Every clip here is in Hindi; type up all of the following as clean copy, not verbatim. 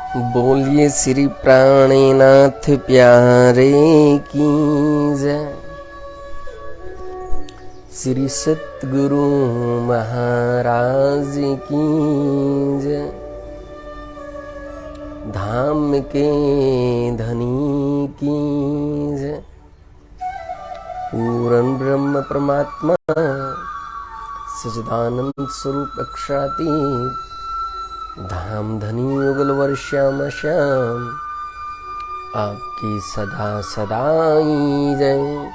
बोलिए श्री प्राणनाथ प्यारे की जय। श्री सतगुरु महाराज की जय। धाम के धनी की जय। पूर्ण ब्रह्म परमात्मा सच्चिदानंद स्वरूप अक्षरातीत धाम धनी युगल वर्ष्याम श्याम आपकी सदा सदाई जय।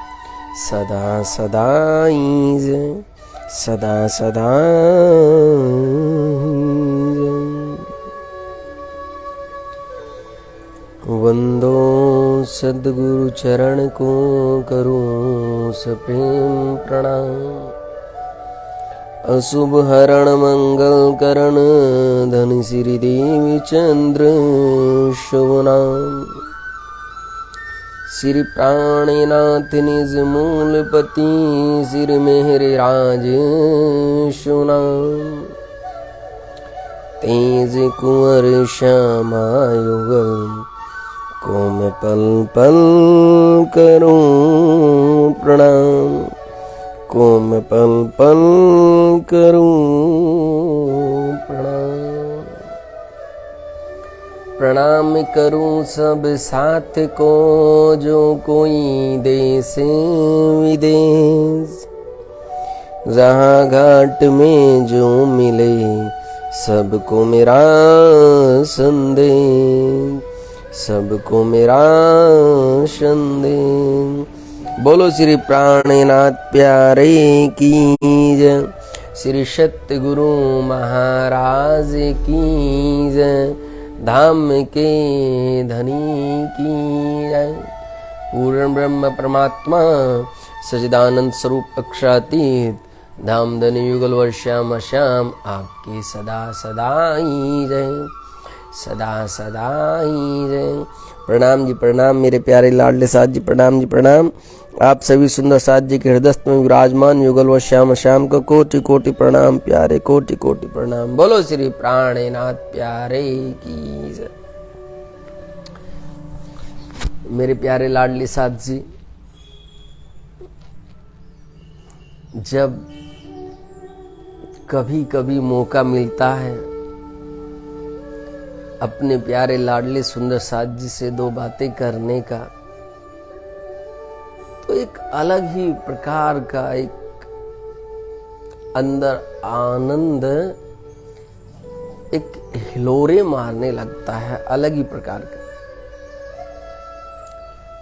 सदा सदाई जय। सदा सदाई जय। वंदो सद्गुरु चरण को करूं सप्रेम प्रणाम। अशुभ हरण मंगल करण धन श्री देवी चंद्र शुभ नाम। श्री प्राणनाथ निज मूलपति श्री मेहरे राज शुभ नाम। तेज कुंवर श्यामा युगल को मैं पल पल करूं प्रणाम। को मैं पल पल करूं प्रणाम। प्रणाम करूं सब साथ को जो कोई देश विदेश। जहाँ घाट में जो मिले सबको मेरा संदेश। सबको मेरा संदेश। बोलो श्री प्राणनाथ प्यारे की जय। श्री सतगुरु महाराज की जय। धाम के धनी की जय। पूर्ण ब्रह्म परमात्मा सच्चिदानंद स्वरूप अक्षरातीत धाम धनी युगल वर्ष्याम श्याम आपकी सदा सदाई जय। सदा सदाई जय। प्रणाम जी प्रणाम मेरे प्यारे लाडले साथ जी। प्रणाम जी प्रणाम। आप सभी सुंदर साथ जी के हृदय में विराजमान युगल व श्याम श्याम को कोटि कोटि प्रणाम प्यारे। कोटि कोटि प्रणाम। बोलो श्री प्राणनाथ प्यारे की जय। मेरे प्यारे लाडले साथ जी, जब कभी कभी मौका मिलता है अपने प्यारे लाडले सुंदर साथ जी से दो बातें करने का, तो एक अलग ही प्रकार का एक अंदर आनंद एक हिलोरे मारने लगता है, अलग ही प्रकार का।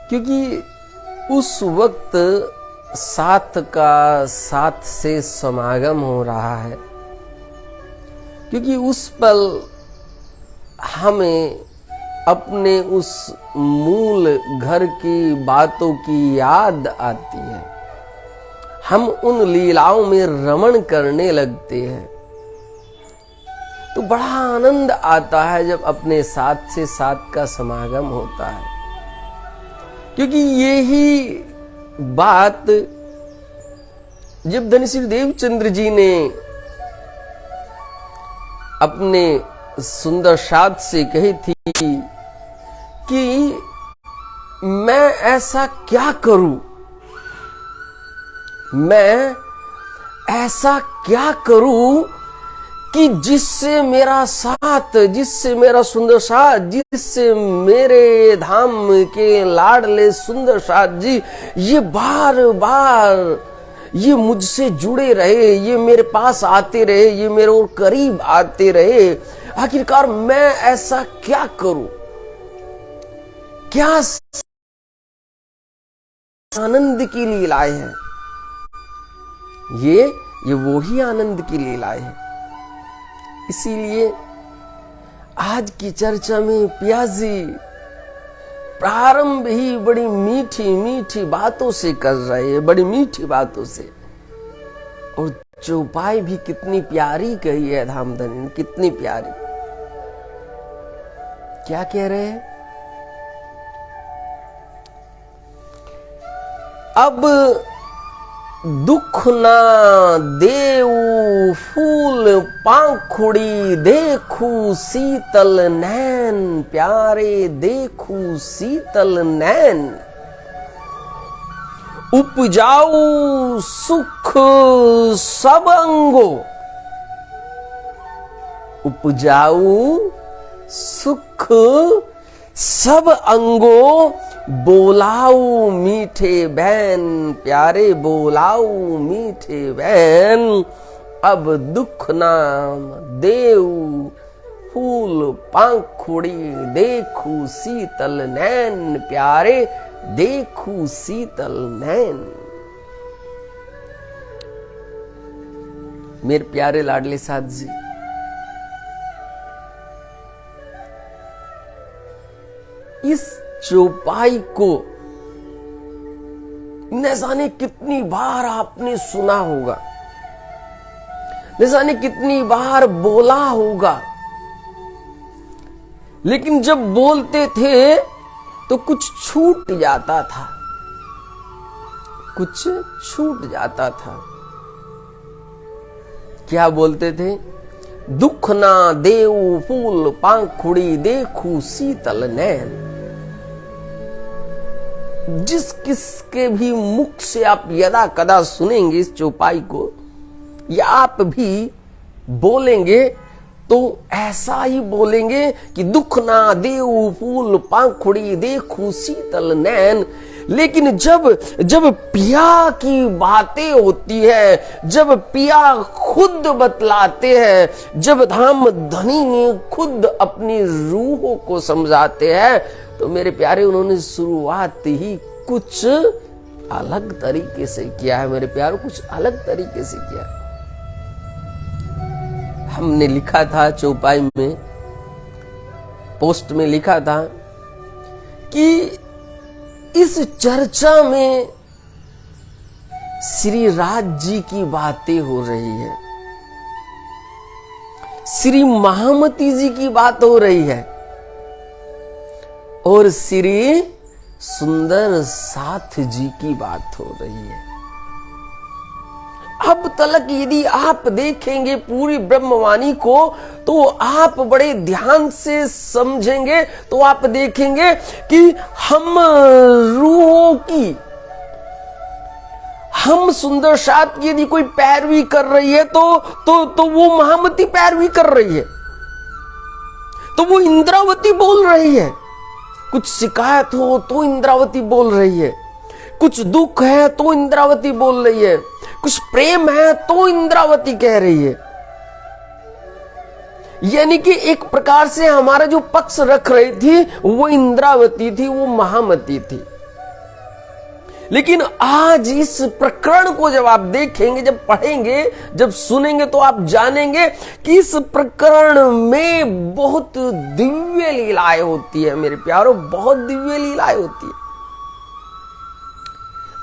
क्योंकि उस वक्त साथ से समागम हो रहा है। क्योंकि उस पल हमें अपने उस मूल घर की बातों की याद आती है। हम उन लीलाओं में रमण करने लगते हैं। तो बड़ा आनंद आता है जब अपने साथ से साथ का समागम होता है। क्योंकि यही बात जब धनश्री देवचंद्र जी ने अपने सुंदर साथ से कही थी कि मैं ऐसा क्या करूं, मैं ऐसा क्या करूं कि जिससे मेरा साथ, जिससे मेरा सुंदर साथ, जिससे मेरे धाम के लाडले सुंदर साथ जी ये बार बार ये मुझसे जुड़े रहे, ये मेरे पास आते रहे, ये मेरे और करीब आते रहे। आखिरकार मैं ऐसा क्या करूं, क्या आनंद की लीलाएं हैं। ये वही आनंद की लीलाएं हैं। इसीलिए आज की चर्चा में प्याजी प्रारंभ ही बड़ी मीठी मीठी बातों से कर रहे हैं, बड़ी मीठी बातों से। और चौपाई भी कितनी प्यारी कही है धामधनी ने, कितनी प्यारी। क्या कह रहे हैं? अब दुख ना देऊ फूल पाखुड़ी देखू शीतल नैन, प्यारे देखू शीतल नैन। उपजाऊ सुख सब अंगो, उपजाऊ सुख सब अंगो, बोलाऊ मीठे बैन, प्यारे बोलाऊ मीठे बैन। अब दुख नाम देऊ फूल पाखुड़ी, देखू शीतल नैन, प्यारे देखू शीतल नैन। मेरे प्यारे लाडले साथ जी, इस चौपाई को न जाने कितनी बार आपने सुना होगा, न जाने कितनी बार बोला होगा, लेकिन जब बोलते थे तो कुछ छूट जाता था, कुछ छूट जाता था। क्या बोलते थे? दुख ना देऊ फूल पाखुड़ी, देखू शीतल नैन। जिस किसके भी मुख से आप यदा कदा सुनेंगे इस चौपाई को, या आप भी बोलेंगे तो ऐसा ही बोलेंगे कि दुख ना देऊ फूल पाखुड़ी, देखू शीतल नैन। लेकिन जब जब पिया की बातें होती है, जब पिया खुद बतलाते हैं, जब धाम धनी खुद अपनी रूहों को समझाते हैं, तो मेरे प्यारे उन्होंने शुरुआत ही कुछ अलग तरीके से किया है। मेरे प्यारों, कुछ अलग तरीके से किया है। हमने लिखा था चौपाई में, पोस्ट में लिखा था कि इस चर्चा में श्री राज जी की बातें हो रही है, श्री महामती जी की बात हो रही है, और श्री सुंदर साथ जी की बात हो रही है। अब तक यदि आप देखेंगे पूरी ब्रह्मवाणी को, तो आप बड़े ध्यान से समझेंगे तो आप देखेंगे कि हम रूहों की, हम सुंदर साथ की यदि कोई पैरवी कर रही है तो वो महामती पैरवी कर रही है, तो वो इंद्रावती बोल रही है। कुछ शिकायत हो तो इंद्रावती बोल रही है, कुछ दुख है तो इंद्रावती बोल रही है, कुछ प्रेम है तो इंद्रावती कह रही है। यानी कि एक प्रकार से हमारा जो पक्ष रख रही थी वो इंद्रावती थी, वो महामती थी। लेकिन आज इस प्रकरण को जब आप देखेंगे, जब पढ़ेंगे, जब सुनेंगे, तो आप जानेंगे कि इस प्रकरण में बहुत दिव्य लीलाएं होती है। मेरे प्यारों, बहुत दिव्य लीलाएं होती है।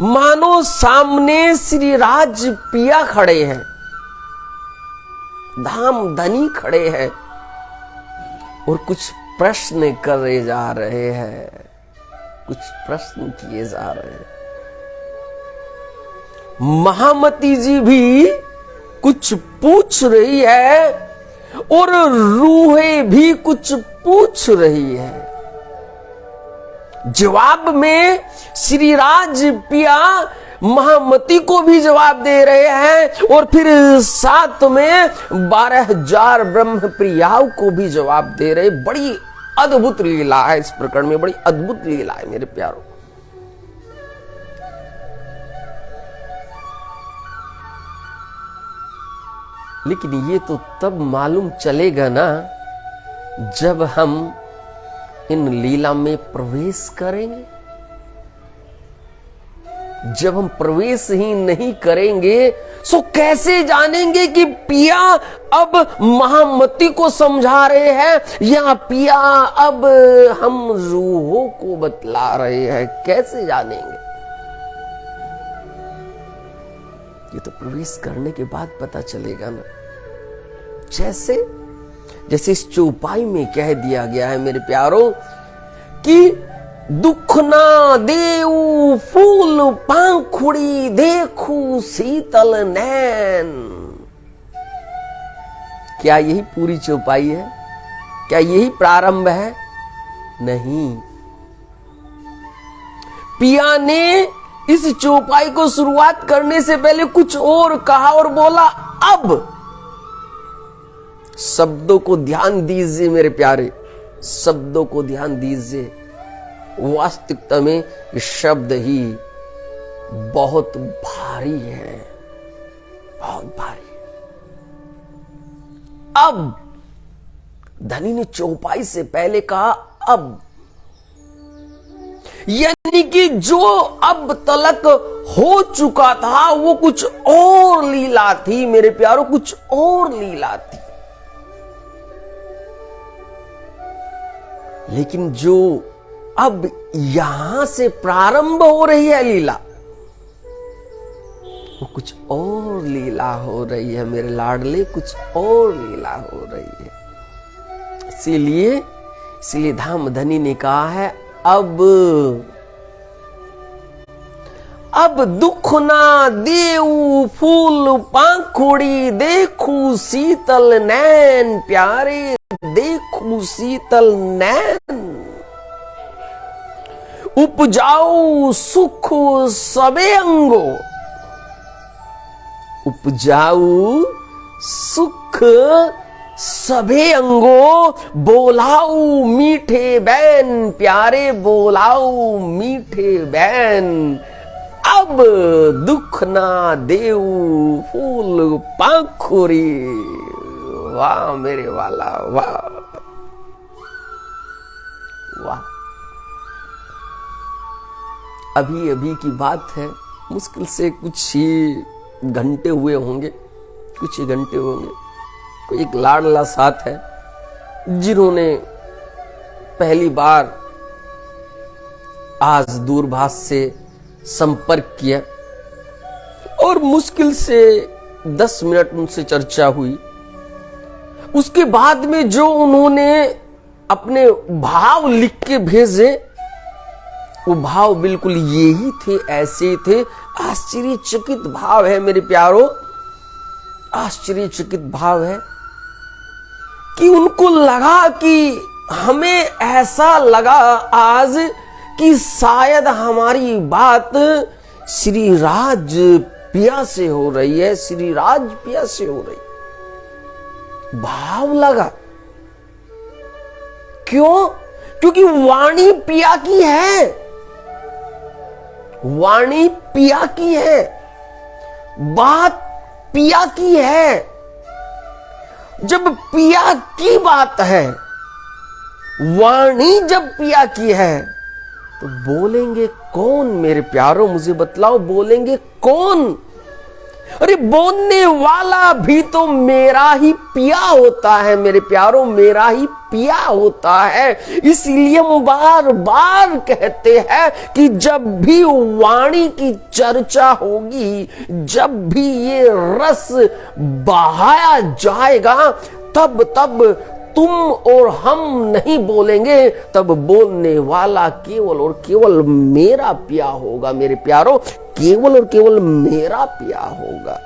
मानो सामने श्री राज पिया खड़े हैं, धाम धनी खड़े हैं, और कुछ प्रश्न करे जा रहे हैं, कुछ प्रश्न किए जा रहे हैं। महामती जी भी कुछ पूछ रही है और रूहें भी कुछ पूछ रही है। जवाब में श्री राज पिया महामती को भी जवाब दे रहे हैं, और फिर साथ में 12,000 ब्रह्म प्रियाओं को भी जवाब दे रहे। बड़ी अद्भुत लीला है इस प्रकरण में, बड़ी अद्भुत लीला है मेरे प्यारों। लेकिन ये तो तब मालूम चलेगा ना जब हम इन लीला में प्रवेश करेंगे। जब हम प्रवेश ही नहीं करेंगे तो कैसे जानेंगे कि पिया अब महामती को समझा रहे हैं या पिया अब हम रूहों को बतला रहे हैं? कैसे जानेंगे? ये तो प्रवेश करने के बाद पता चलेगा ना। जैसे इस चौपाई में कह दिया गया है मेरे प्यारों कि दुख ना देऊ फूल पाखुड़ी, देखू शीतल नैन। क्या यही पूरी चौपाई है? क्या यही प्रारंभ है? नहीं। पिया ने इस चौपाई को शुरुआत करने से पहले कुछ और कहा और बोला अब। शब्दों को ध्यान दीजिए मेरे प्यारे, शब्दों को ध्यान दीजिए। वास्तविकता में ये शब्द ही बहुत भारी है, बहुत भारी है। अब धनी ने चौपाई से पहले कहा अब, यानी कि जो अब तलक हो चुका था वो कुछ और लीला थी मेरे प्यारों, कुछ और लीला थी। लेकिन जो अब यहां से प्रारंभ हो रही है लीला, वो कुछ और लीला हो रही है मेरे लाडले, कुछ और लीला हो रही है। इसीलिए धाम धनी ने कहा है अब दुख ना देऊ फूल पाखुड़ी, देखू शीतल नैन प्यारे, देखू शीतल नैन। उपजाऊ सुख सबे अंगो, उपजाऊ सुख सभे अंगो, बोलाऊ मीठे बैन प्यारे, बोलाऊ मीठे बैन। अब दुख ना देऊ फूल पाखुरी। वाह मेरे वाला, वाह वाह। अभी अभी की बात है, मुश्किल से कुछ ही घंटे हुए होंगे, कुछ ही घंटे होंगे। कोई एक लाडला साथ है जिन्होंने पहली बार आज दूरभाष से संपर्क किया और मुश्किल से 10 मिनट उनसे चर्चा हुई। उसके बाद में जो उन्होंने अपने भाव लिख के भेजे, वो भाव बिल्कुल यही थे, ऐसे थे। आश्चर्यचकित भाव है मेरे प्यारो, आश्चर्यचकित भाव है कि उनको लगा कि हमें ऐसा लगा आज कि शायद हमारी बात श्री राज पिया से हो रही है, श्री राज पिया से हो रही। भाव लगा, क्यों? क्योंकि वाणी पिया की है, वाणी पिया की है, बात पिया की है। जब पिया की बात है, वाणी जब पिया की है, तो बोलेंगे कौन मेरे प्यारो? मुझे बतलाओ, बोलेंगे कौन? अरे बोलने वाला भी तो मेरा ही पिया होता है मेरे प्यारो, मेरा ही पिया होता है। इसलिए हम बार बार कहते हैं कि जब भी वाणी की चर्चा होगी, जब भी ये रस बहाया जाएगा, तब तुम और हम नहीं बोलेंगे, तब बोलने वाला केवल और केवल मेरा पिया होगा मेरे प्यारो, केवल और केवल मेरा पिया होगा।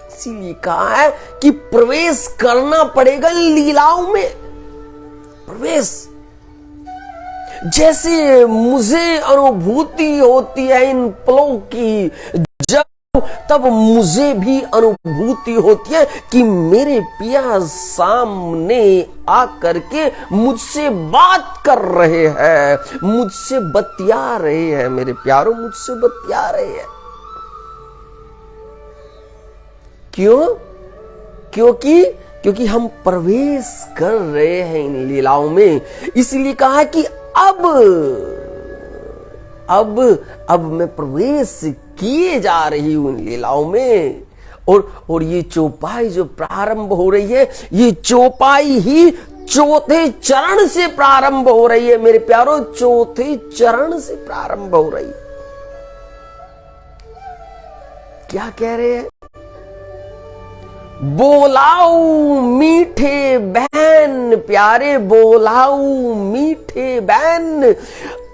इसीलिए कहा है कि प्रवेश करना पड़ेगा लीलाओं में। प्रवेश, जैसे मुझे अनुभूति होती है इन पलों की, तब मुझे भी अनुभूति होती है कि मेरे पिया सामने आकर के मुझसे बात कर रहे हैं, मुझसे बतिया रहे हैं मेरे प्यारों, मुझसे बतिया रहे हैं। क्यों? क्योंकि हम प्रवेश कर रहे हैं इन लीलाओं में। इसलिए कहा कि अब मैं प्रवेश किए जा रही हूं इन लीलाओं में। और ये चौपाई जो प्रारंभ हो रही है, ये चौपाई ही चौथे चरण से प्रारंभ हो रही है मेरे प्यारों, चौथे चरण से प्रारंभ हो रही। क्या कह रहे हैं? बोलाऊ मीठे बहन प्यारे, बोलाऊ मीठे बहन।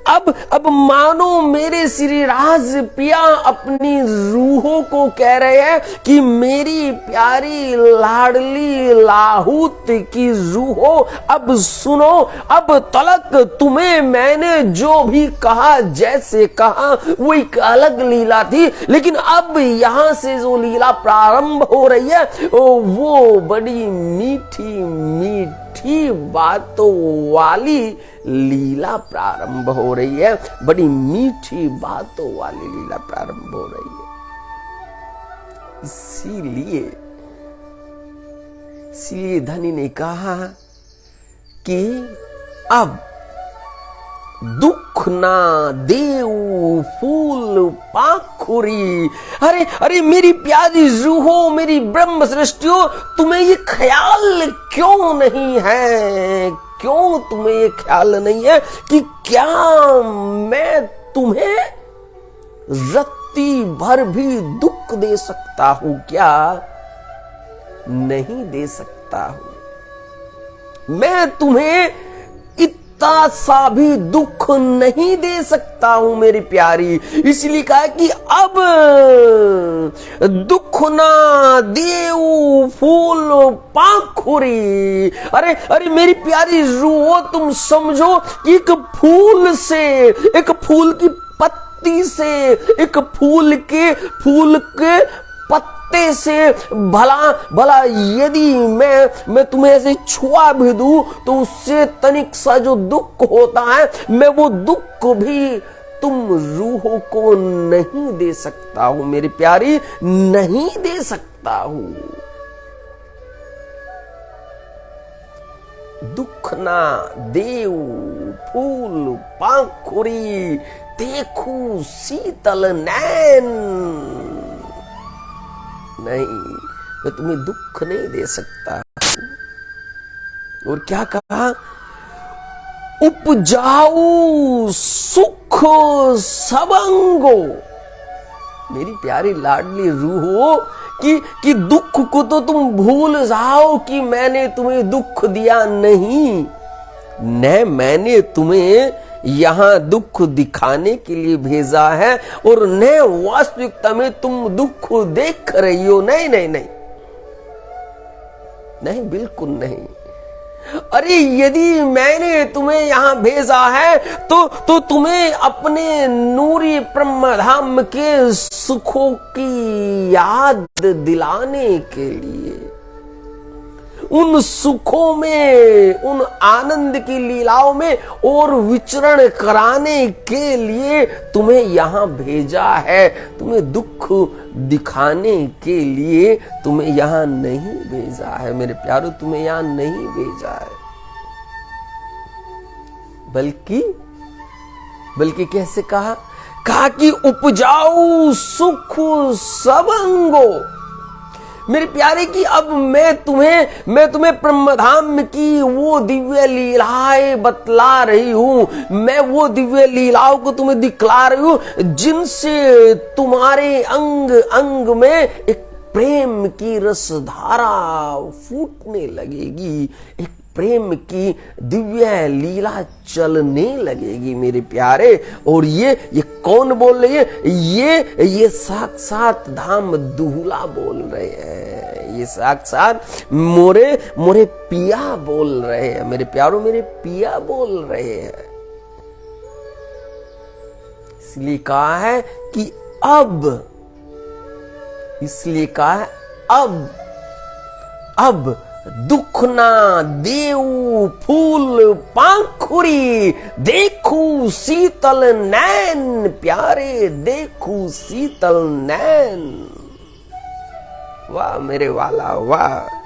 अब मानो मेरे श्री राज पिया अपनी रूहों को कह रहे हैं कि मेरी प्यारी लाडली लाहूत की रूहो, अब सुनो, अब तलक तुम्हें मैंने जो भी कहा, जैसे कहा वो एक अलग लीला थी, लेकिन अब यहां से जो लीला प्रारंभ हो रही है वो बड़ी मीठी मीठी बातों वाली लीला प्रारंभ हो रही है, बड़ी मीठी बातों वाली लीला प्रारंभ हो रही है। इसीलिए धनी ने कहा कि अब दुख ना देऊ फूल पाखुरी। अरे मेरी प्यारी रूहो, मेरी ब्रह्म सृष्टियों, तुम्हें ये ख्याल क्यों नहीं है, क्यों तुम्हें ये ख्याल नहीं है कि क्या मैं तुम्हें रत्ती भर भी दुख दे सकता हूं? क्या नहीं दे सकता हूं? मैं तुम्हें इतना सा भी दुख नहीं दे सकता हूं मेरी प्यारी। इसलिए कहा कि अब दुख ना देऊ फूल पाखुरी। अरे मेरी प्यारी रूहो, तुम समझो कि एक फूल से, एक फूल की पत्ती से, एक फूल के पत्ते से भला यदि मैं तुम्हें ऐसे छुआ भी दूं तो उससे तनिक सा जो दुख होता है, मैं वो दुख भी तुम रूहों को नहीं दे सकता हूं मेरी प्यारी, नहीं दे सकता हूं। दुख ना देऊ फूल पाखुरी, देखू शीतल नैन। नहीं, मैं तुम्हें दुख नहीं दे सकता। और क्या कहा? उपजाऊ सुख सबंगो। मेरी प्यारी लाडली रूहो, कि दुख को तो तुम भूल जाओ कि मैंने तुम्हें दुख दिया नहीं। न मैंने तुम्हें यहां दुख दिखाने के लिए भेजा है, और न वास्तविकता में तुम दुख देख रही हो। नहीं नहीं नहीं नहीं, बिल्कुल नहीं। अरे यदि मैंने तुम्हें यहां भेजा है तो तुम्हें अपने नूरी ब्रह्मधाम के सुखों की याद दिलाने के लिए, उन सुखों में, उन आनंद की लीलाओं में और विचरण कराने के लिए तुम्हें यहां भेजा है। तुम्हें दुख दिखाने के लिए तुम्हें यहां नहीं भेजा है मेरे प्यारों, तुम्हें यहां नहीं भेजा है। बल्कि कैसे कहा कि उपजाऊ सुख सबंगो। मेरे प्यारे की अब मैं तुम्हें ब्रह्मधाम की वो दिव्य लीलाएं बतला रही हूं, मैं वो दिव्य लीलाओं को तुम्हें दिखला रही हूं जिनसे तुम्हारे अंग अंग में एक प्रेम की रसधारा फूटने लगेगी, एक प्रेम की दिव्य लीला चलने लगेगी मेरे प्यारे। और ये कौन बोल रही है? ये साक्षात धाम दूल्हा बोल रहे हैं, ये साक्षात मोरे पिया बोल रहे हैं मेरे प्यारों, मेरे पिया बोल रहे हैं। इसलिए कहा है कि इसलिए कहा है अब दुख ना देऊ फूल पाखुरी, देखू शीतल नैन प्यारे, देखू शीतल नैन। वाह मेरे वाला वाह।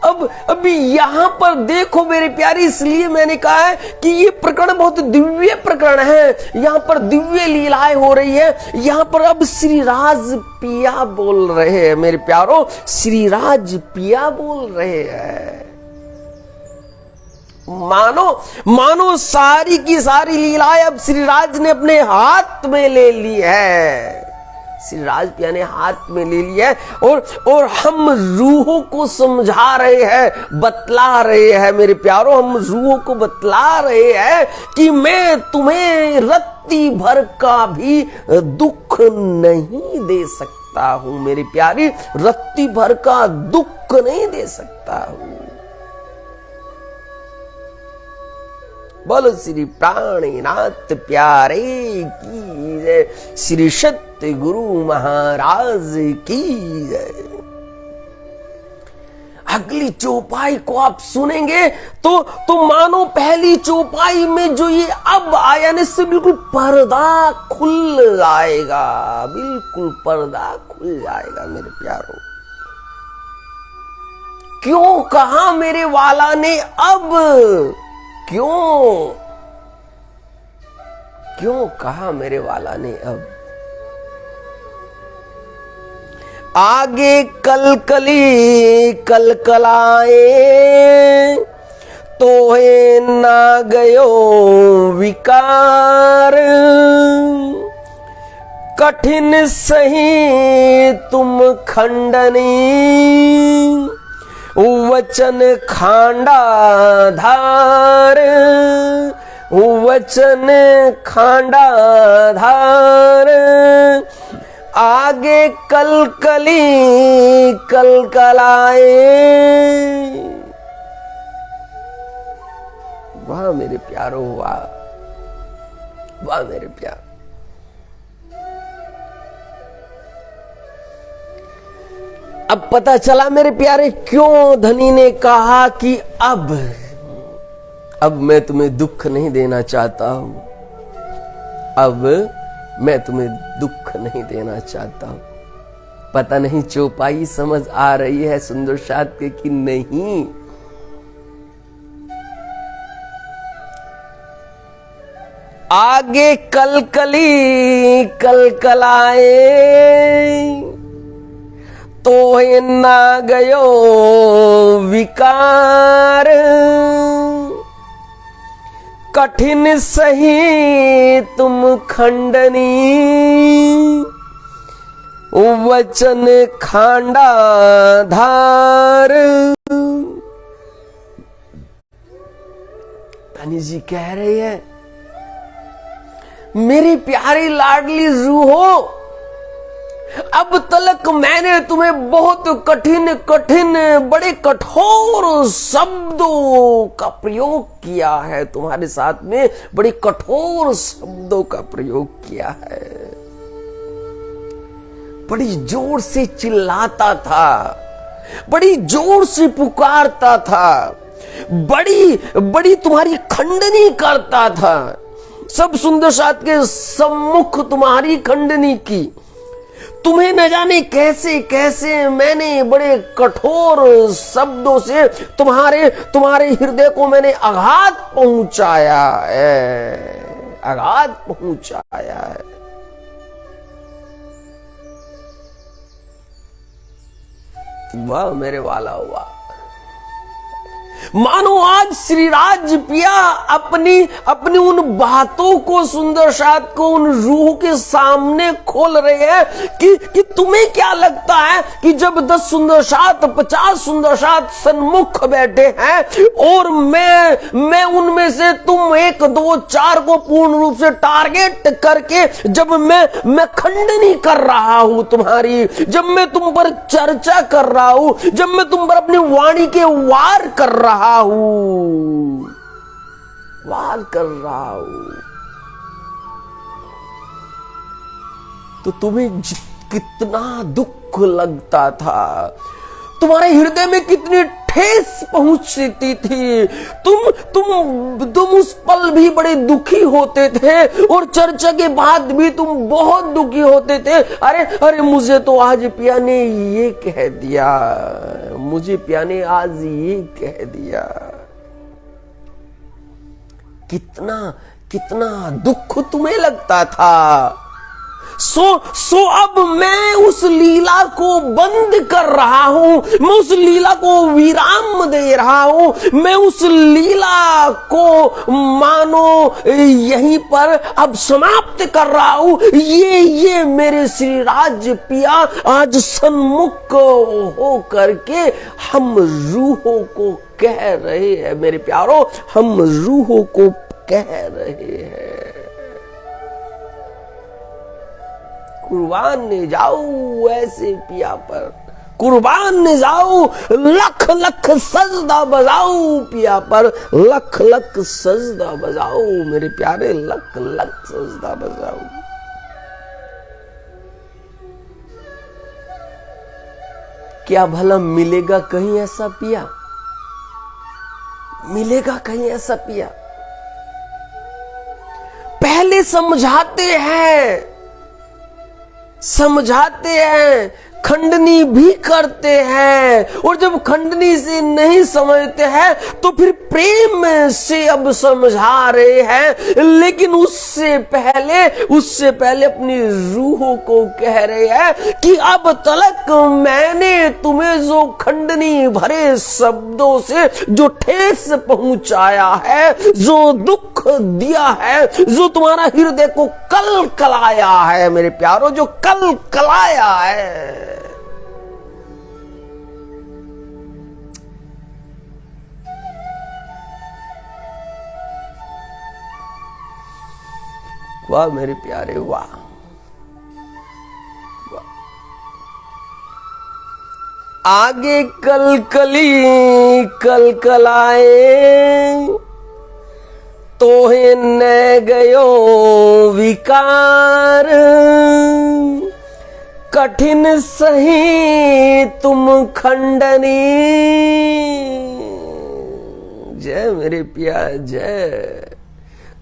अब यहां पर देखो मेरे प्यारी, इसलिए मैंने कहा है कि ये प्रकरण बहुत दिव्य प्रकरण है। यहां पर दिव्य लीलाएं हो रही है। यहां पर अब श्री राज पिया बोल रहे हैं मेरे प्यारों, श्री राज पिया बोल रहे हैं। मानो सारी की सारी लीलाएं अब श्री राज ने अपने हाथ में ले ली है। श्री राज पिया ने हाथ में ले लिया है और हम रूहों को समझा रहे हैं, बतला रहे हैं। मेरे प्यारों, हम रूहों को बतला रहे हैं कि मैं तुम्हें रत्ती भर का भी दुख नहीं दे सकता हूं। मेरी प्यारी, रत्ती भर का दुख नहीं दे सकता हूं। बोलो श्री प्राणनाथ प्यारे की जय, श्री सत्य गुरु महाराज की जय। अगली चौपाई को आप सुनेंगे तो मानो पहली चौपाई में जो ये अब आया ना, इससे बिल्कुल पर्दा खुल जाएगा, बिल्कुल पर्दा खुल जाएगा। मेरे प्यारों, क्यों कहा मेरे वाला ने अब, क्यों कहा मेरे वाला ने अब। आगे कलकली कलकलाए तो है ना गयो विकार, कठिन सही तुम खंडनी वचन खांडा धार, वचन खांडा धार। आगे कलकली कलकलाए। वाह मेरे प्यारो, वाह वाह मेरे प्यार। अब पता चला मेरे प्यारे, क्यों धनी ने कहा कि अब मैं तुम्हें दुख नहीं देना चाहता हूं, अब मैं तुम्हें दुख नहीं देना चाहता हूं। पता नहीं चौपाई समझ आ रही है सुंदर साथ के कि नहीं। आगे कलकली कलकलाए तो है ना गयो विकार, कठिन सही तुम खंडनी वचन खांडा धार। धनी जी कह रही है, मेरी प्यारी लाडली रूहो, अब तलक मैंने तुम्हें बहुत कठिन कठिन बड़े कठोर शब्दों का प्रयोग किया है, तुम्हारे साथ में बड़े कठोर शब्दों का प्रयोग किया है। बड़ी जोर से चिल्लाता था, बड़ी जोर से पुकारता था, बड़ी बड़ी तुम्हारी खंडनी करता था। सब सुंदर साथ के सम्मुख तुम्हारी खंडनी की। तुम्हें न जाने कैसे कैसे मैंने बड़े कठोर शब्दों से तुम्हारे हृदय को मैंने आघात पहुंचाया है, आघात पहुंचाया है। वाह मेरे वाला, हुआ मानो आज श्री राज पिया अपनी उन बातों को सुंदर साथ को उन रूह के सामने खोल रहे हैं कि तुम्हें क्या लगता है कि जब 10 सुंदर साथ 50 सुंदर साथ सन्मुख बैठे हैं और मैं उनमें से तुम 1 2 4 को पूर्ण रूप से टारगेट करके जब मैं खंडनी कर रहा हूं तुम्हारी, जब मैं तुम पर चर्चा कर रहा हूं, जब मैं तुम पर अपनी वाणी के वार कर रहा हूं, वार कर रहा हूं, तो तुम्हें कितना दुख लगता था, तुम्हारे हृदय में कितनी ठेस पहुंचती थी। तुम उस पल भी बड़े दुखी होते थे और चर्चा के बाद भी तुम बहुत दुखी होते थे। अरे मुझे तो आज पिया ने ये कह दिया, मुझे पिया ने आज ये कह दिया। कितना दुख तुम्हें लगता था। सो अब मैं उस लीला को बंद कर रहा हूं, मैं उस लीला को विराम दे रहा हूं, मैं उस लीला को मानो यहीं पर अब समाप्त कर रहा हूं। ये मेरे श्री राज पिया आज सन्मुख हो करके हम रूहों को कह रहे हैं। मेरे प्यारो, हम रूहों को कह रहे हैं, कुर्बान जाओ ऐसे पिया पर, कुर्बान जाओ, लख लख सजदा बजाओ पिया पर, लख लख सजदा बजाओ मेरे प्यारे, लख लख सजदा बजाओ। क्या भला मिलेगा कहीं ऐसा पिया? मिलेगा कहीं ऐसा पिया? पहले समझाते हैं, खंडनी भी करते हैं, और जब खंडनी से नहीं समझते हैं तो फिर प्रेम से अब समझा रहे हैं, लेकिन उससे पहले अपनी रूहों को कह रहे हैं कि अब तलक मैंने तुम्हें जो खंडनी भरे शब्दों से जो ठेस पहुंचाया है, जो दुख दिया है, जो तुम्हारा हृदय को कल कलाया है मेरे प्यारो, जो कल कलाया है, वाह मेरे प्यारे, वाह वाह। आगे कलकली कलकलाए तोहे न गयो विकार, कठिन सही तुम खंडनी। जय मेरे पिया, जय।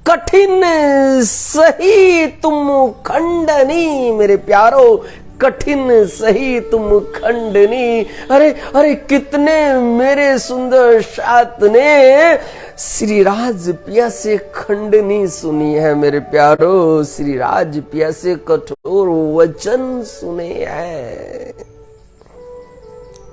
कठिन सही तुम खंडनी मेरे प्यारो, कठिन सही तुम खंडनी। अरे कितने मेरे सुंदर साथ ने श्री राज पिया से खंडनी सुनी है मेरे प्यारो, श्री राज पिया से कठोर वचन सुने हैं।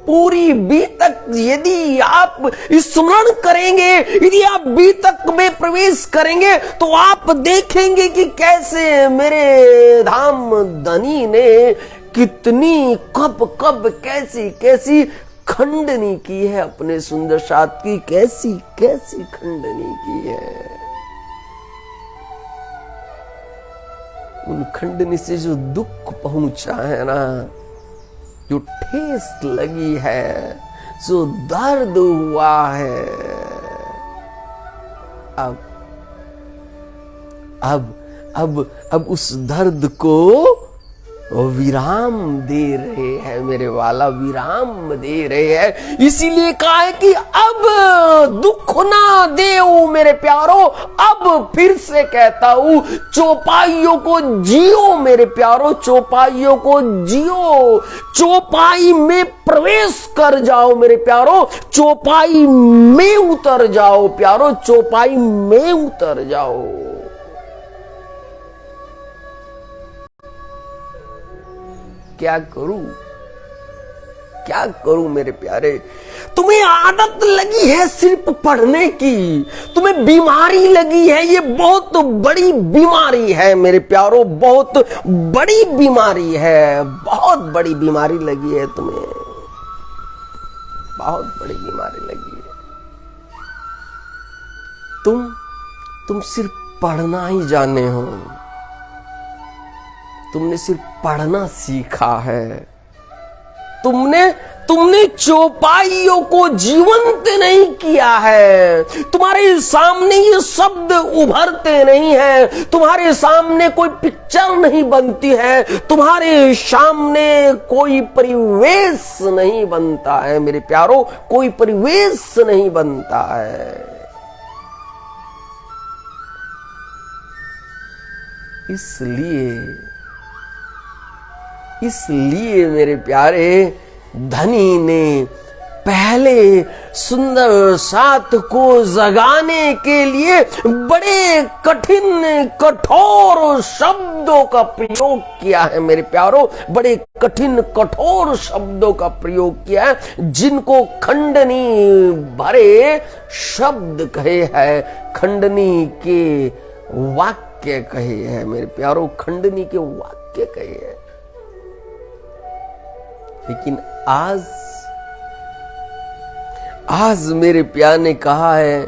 पूरी बीतक यदि आप स्मरण करेंगे, यदि आप बीतक में प्रवेश करेंगे तो आप देखेंगे कि कैसे मेरे धाम धनी ने कितनी कब कैसी खंडनी की है अपने सुंदर साथ की, कैसी खंडनी की है। उन खंडनी से जो दुख पहुंचा है ना, जो ठेस लगी है, जो दर्द हुआ है, अब उस दर्द को विराम दे रहे हैं मेरे वाला, विराम दे रहे हैं। इसीलिए कहा है कि अब दुख ना देओ मेरे प्यारो, अब फिर से कहता हूं, चौपाइयों को जियो मेरे प्यारो, चौपाइयों को जियो, चौपाई में प्रवेश कर जाओ मेरे प्यारो, चौपाई में उतर जाओ प्यारो, चौपाई में उतर जाओ। क्या करूं मेरे प्यारे? तुम्हें आदत लगी है सिर्फ पढ़ने की, तुम्हें बीमारी लगी है, ये बहुत बड़ी बीमारी है मेरे प्यारो, बहुत बड़ी बीमारी है, बहुत बड़ी बीमारी लगी है तुम्हें, बहुत बड़ी बीमारी लगी है। तुम सिर्फ पढ़ना ही जाने हो, तुमने सिर्फ पढ़ना सीखा है, तुमने चौपाइयों को जीवंत नहीं किया है, तुम्हारे सामने ये शब्द उभरते नहीं है, तुम्हारे सामने कोई पिक्चर नहीं बनती है, तुम्हारे सामने कोई परिवेश नहीं बनता है मेरे प्यारो, कोई परिवेश नहीं बनता है। इसलिए मेरे प्यारे, धनी ने पहले सुंदर साथ को जगाने के लिए बड़े कठिन कठोर शब्दों का प्रयोग किया है मेरे प्यारों, बड़े कठिन कठोर शब्दों का प्रयोग किया है, जिनको खंडनी भरे शब्द कहे हैं, खंडनी के वाक्य कहे हैं मेरे प्यारों, खंडनी के वाक्य कहे हैं। लेकिन आज मेरे प्यार ने कहा है,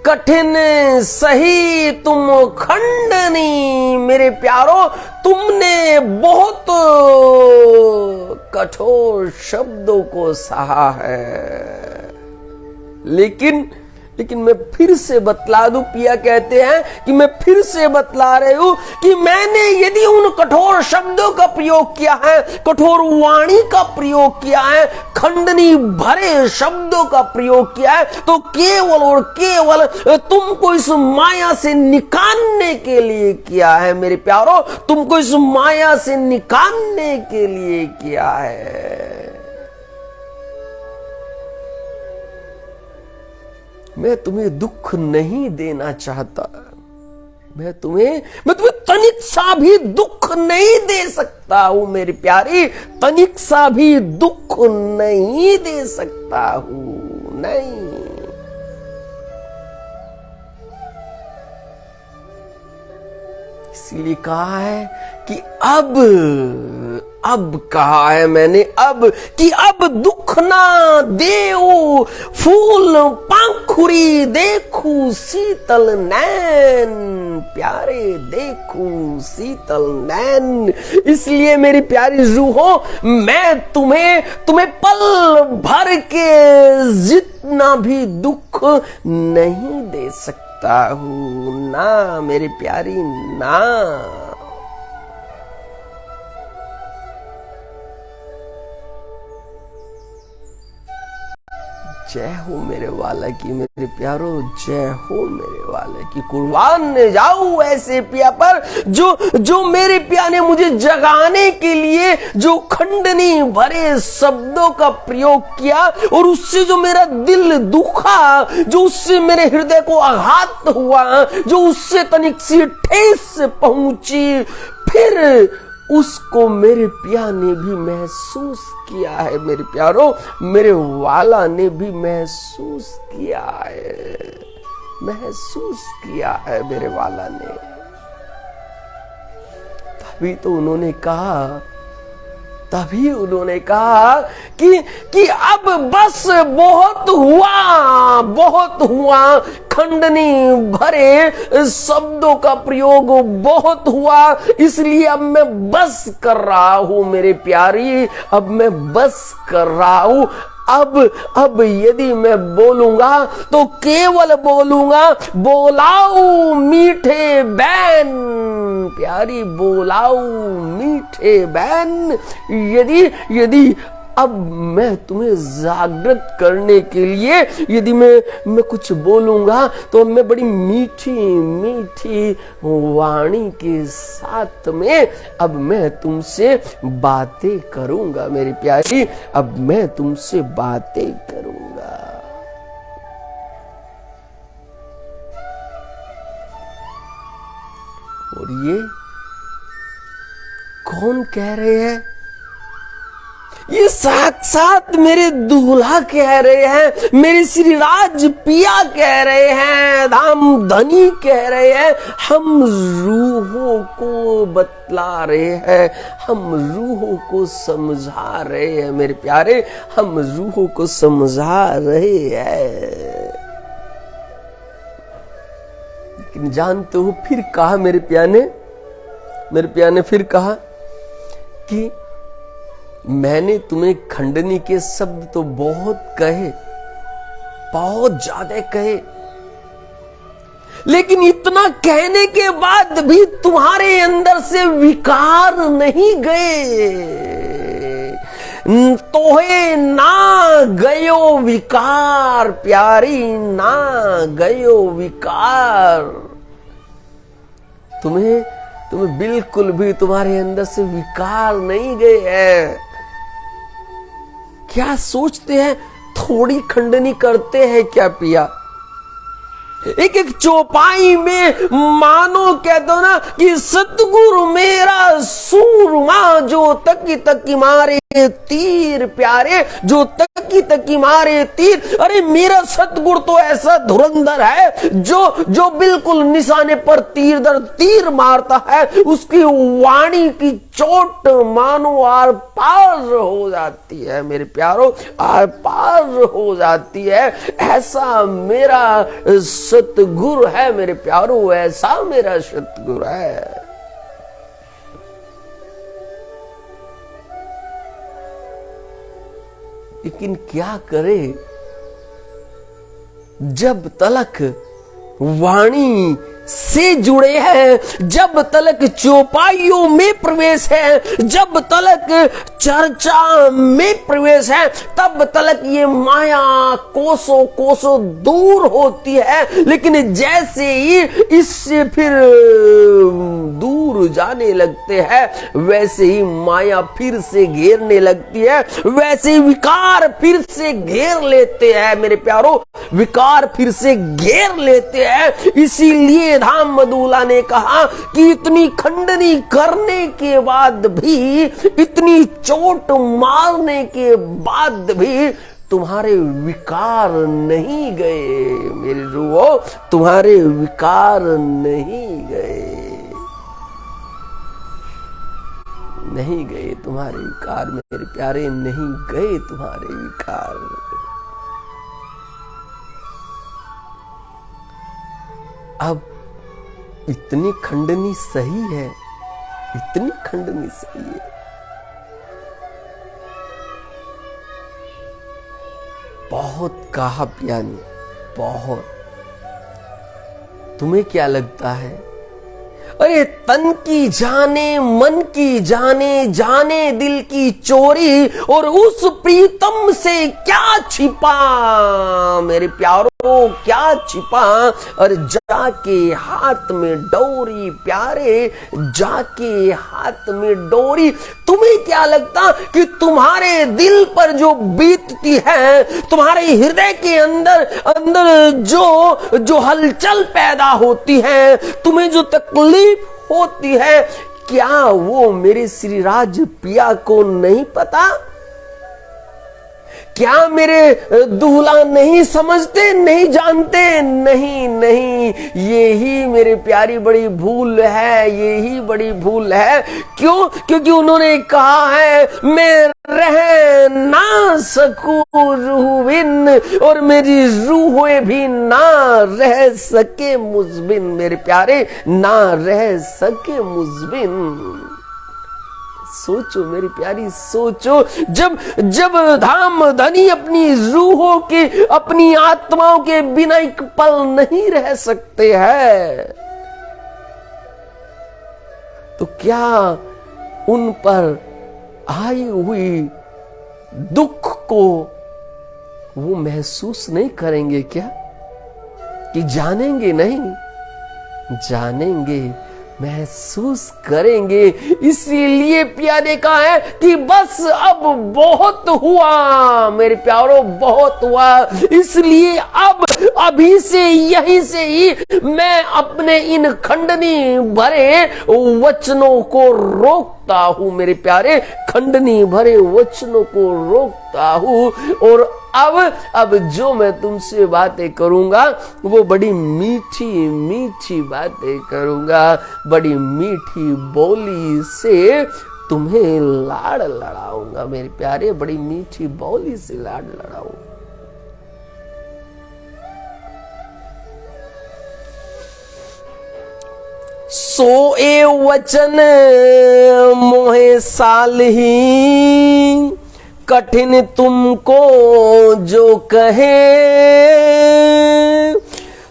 कठिन सही तुम खंडनी, मेरे प्यारो तुमने बहुत कठोर शब्दों को सहा है। लेकिन मैं फिर से बतला दूं, पिया कहते हैं कि मैं फिर से बतला रही हूं कि मैंने यदि उन कठोर शब्दों का प्रयोग किया है, कठोर वाणी का प्रयोग किया है, खंडनी भरे शब्दों का प्रयोग किया है, तो केवल और केवल तुमको इस माया से निकालने के लिए किया है मेरे प्यारो, तुमको इस माया से निकालने के लिए किया है। मैं तुम्हें दुख नहीं देना चाहता, मैं तुम्हें तनिक सा भी दुख नहीं दे सकता हूं मेरी प्यारी, तनिक सा भी दुख नहीं दे सकता हूं, नहीं। इसीलिए कहा है कि अब कहा है मैंने कि अब दुख ना देओ, फूल पंखुरी देखू शीतल नैन, प्यारे देखू शीतल नैन। इसलिए मेरी प्यारी रूहो, मैं तुम्हें पल भर के जितना भी दुख नहीं दे सकता हूं ना मेरी प्यारी, ना। जय हो मेरे वाला की मेरे प्यारो, जय हो मेरे वाला की। कुर्बान जाऊं ऐसे पिया पर जो मेरे पिया ने मुझे जगाने के लिए जो खंडनी भरे शब्दों का प्रयोग किया, और उससे जो मेरा दिल दुखा, जो उससे मेरे हृदय को आघात हुआ, जो उससे तनिक सी ठेस पहुंची, फिर उसको मेरे पिया ने भी महसूस किया है मेरे प्यारो, मेरे वाला ने भी महसूस किया है, महसूस किया है मेरे वाला ने। तभी उन्होंने कहा कि अब बस बहुत हुआ, खंडनी भरे शब्दों का प्रयोग बहुत हुआ, इसलिए अब मैं बस कर रहा हूं मेरे प्यारी, अब मैं बस कर रहा हूं। अब यदि मैं बोलूंगा तो केवल बोलूंगा, बोलाओ मीठे बैन, प्यारी बोलाओ मीठे बैन। यदि अब मैं तुम्हें जागृत करने के लिए यदि मैं कुछ बोलूंगा तो मैं बड़ी मीठी मीठी वाणी के साथ में अब मैं तुमसे बातें करूंगा मेरी प्यारी, अब मैं तुमसे बातें करूंगा। और ये कौन कह रहे हैं? ये साथ मेरे दूल्हा कह रहे हैं, मेरे श्री राज पिया कह रहे हैं, धाम धनी कह रहे हैं, हम रूहों को बतला रहे हैं, हम रूहों को समझा रहे हैं मेरे प्यारे, हम रूहों को समझा रहे हैं। लेकिन जानते हो फिर कहा मेरे पिया ने फिर कहा कि मैंने तुम्हें खंडनी के शब्द तो बहुत कहे, बहुत ज्यादा कहे, लेकिन इतना कहने के बाद भी तुम्हारे अंदर से विकार नहीं गए, तोहे ना गयो विकार, प्यारी ना गयो विकार। तुम्हें बिल्कुल भी तुम्हारे अंदर से विकार नहीं गए हैं। क्या सोचते हैं, थोड़ी खंडनी करते हैं क्या पिया? एक एक चौपाई में मानो कहते हो ना कि सतगुरु मेरा सूरमा, जो तकी तकी मारे तीर प्यारे, जो तकी तकी मारे तीर। अरे मेरा सतगुरु तो ऐसा धुरंधर है जो बिल्कुल निशाने पर तीर दर तीर मारता है। उसकी वाणी की चोट मानो आर पार हो जाती है मेरे प्यारों, आर पार हो जाती है। ऐसा मेरा सतगुरु है मेरे प्यारों, ऐसा मेरा सतगुरु है। लेकिन क्या करे, जब तलक वाणी से जुड़े हैं, जब तलक चौपाइयों में प्रवेश है, जब तलक चर्चा में प्रवेश है, तब तलक ये माया कोसों कोसों दूर होती है। लेकिन जैसे ही इससे फिर दूर जाने लगते हैं, वैसे ही माया फिर से घेरने लगती है, वैसे ही विकार फिर से घेर लेते हैं मेरे प्यारों, विकार फिर से घेर लेते हैं। इसीलिए धाम मधुला ने कहा कि इतनी खंडनी करने के बाद भी, इतनी चोट मारने के बाद भी तुम्हारे विकार नहीं गए मेरी रूहो, तुम्हारे विकार नहीं गए, नहीं गए तुम्हारे विकार मेरे प्यारे, नहीं गए तुम्हारे विकार। अब इतनी खंडनी सही है, इतनी खंडनी सही है। बहुत कहा पिया ने, बहुत। तुम्हें क्या लगता है? अरे तन की जाने, मन की जाने, जाने दिल की चोरी, और उस प्रीतम से क्या छिपा मेरे प्यारों, क्या छिपा। और जाके हाथ में डोरी प्यारे, जाके हाथ में डोरी। तुम्हें क्या लगता कि तुम्हारे दिल पर जो बीतती है, तुम्हारे हृदय के अंदर अंदर जो हलचल पैदा होती है, तुम्हें जो तकलीफ होती है, क्या वो मेरे श्री राज पिया को नहीं पता? क्या मेरे दूल्हा नहीं समझते, नहीं जानते? नहीं नहीं, यही मेरे प्यारी बड़ी भूल है, यही बड़ी भूल है। क्यों? क्योंकि उन्होंने कहा है मैं रह ना सकूं रूह बिन, और मेरी रूह भी ना रह सके मुझबिन मेरे प्यारे, ना रह सके मुझबिन। सोचो मेरी प्यारी, सोचो, जब धाम धनी अपनी रूहों के, अपनी आत्माओं के बिना एक पल नहीं रह सकते हैं, तो क्या उन पर आई हुई दुख को वो महसूस नहीं करेंगे क्या? कि जानेंगे नहीं? जानेंगे, महसूस करेंगे। इसीलिए पिया ने कहा है कि बस अब बहुत हुआ मेरे प्यारों, बहुत हुआ। इसलिए अब अभी से, यहीं से ही मैं अपने इन खंडनी भरे वचनों को रोकता हूं मेरे प्यारे, खंडनी भरे वचनों को रोकता हूं। और अब जो मैं तुमसे बातें करूंगा वो बड़ी मीठी मीठी बातें करूंगा, बड़ी मीठी बोली से तुम्हें लाड़ लड़ाऊंगा मेरे प्यारे, बड़ी मीठी बोली से लाड़ लड़ाऊंगा। सोए वचन मोहे साल ही, कठिन तुमको जो कहे,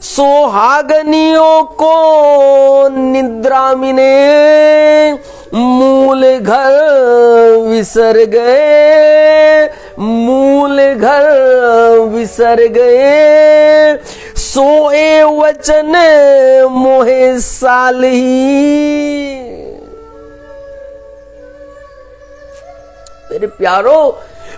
सोहागनियों को निद्रा मिने, मूल घर विसर गए, मूल घर विसर गए, सोए वचन मोहे साल ही। मेरे प्यारो,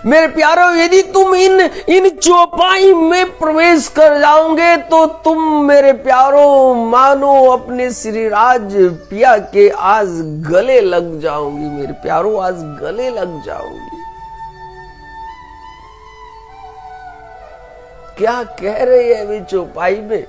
मेरे प्यारो, यदि तुम इन चौपाई में प्रवेश कर जाओगे तो तुम मेरे प्यारो मानो अपने श्रीराज पिया के आज गले लग जाओगी। मेरे प्यारो, आज गले लग जाओगी। क्या कह रहे हैं वे चौपाई में?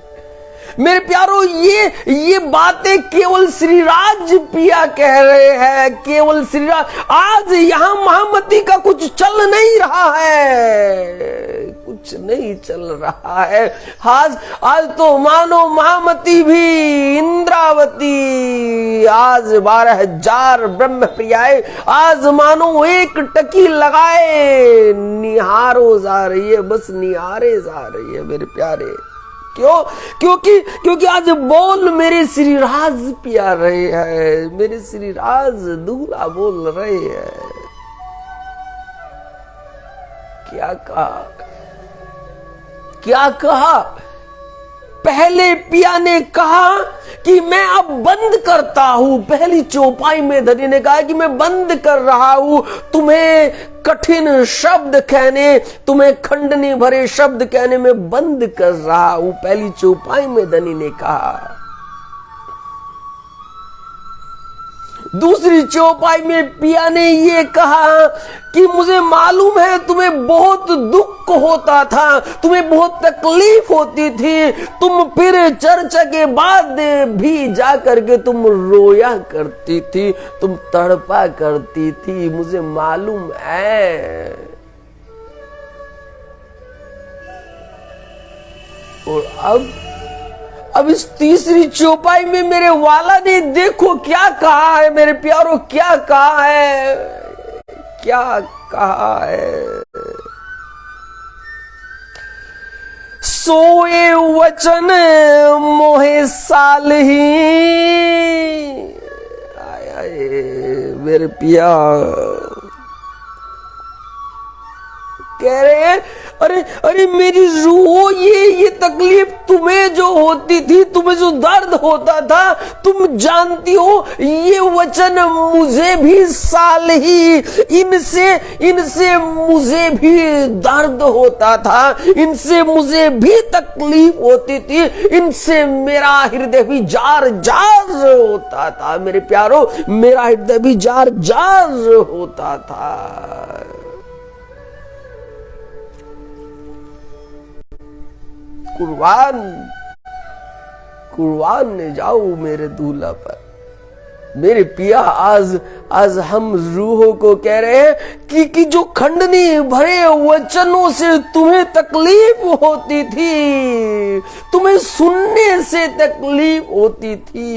मेरे प्यारो, ये बातें केवल श्रीराज पिया कह रहे हैं, केवल श्रीराज। आज यहां महामती का कुछ चल नहीं रहा है, कुछ नहीं चल रहा है। आज तो मानो महामती भी इंद्रावती, आज 12,000 ब्रह्म प्रियाए आज मानो एक टकी लगाए निहारो जा रही है, बस निहारे जा रही है मेरे प्यारे। क्यों? क्योंकि आज बोल मेरे श्रीराज पिया रहे हैं, मेरे श्रीराज दूल्हा बोल रहे हैं। क्या कहा? क्या कहा? पहले पिया ने कहा कि मैं अब बंद करता हूं। पहली चौपाई में धनी ने कहा कि मैं बंद कर रहा हूं तुम्हें कठिन शब्द कहने, तुम्हें खंडनी भरे शब्द कहने में बंद कर रहा हूं। पहली चौपाई में धनी ने कहा। दूसरी चौपाई में पिया ने ये कहा कि मुझे मालूम है तुम्हें बहुत दुख होता था, तुम्हें बहुत तकलीफ होती थी, तुम फिर चर्चा के बाद भी जा करके तुम रोया करती थी, तुम तड़पा करती थी, मुझे मालूम है। और अब इस तीसरी चौपाई में मेरे वाला ने देखो क्या कहा है मेरे प्यारो, क्या कहा है, क्या कहा है। सोए वचन मोहे साल ही, आय आय मेरे पिया कह रहे हैं, अरे मेरी रूह, ये तकलीफ तुम्हें जो होती थी, तुम्हें जो दर्द होता था, तुम जानती हो ये वचन मुझे भी साल ही, इनसे मुझे भी दर्द होता था, इनसे मुझे भी तकलीफ होती थी, इनसे मेरा हृदय भी जार जार होता था मेरे प्यारो, मेरा हृदय भी जार जार होता था। कुर्बान ने जाओ मेरे दूल्हा पर। मेरे पिया, आज हम रूहों को कह रहे हैं कि जो खंडनी भरे वचनों से तुम्हें तकलीफ होती थी, तुम्हें सुनने से तकलीफ होती थी,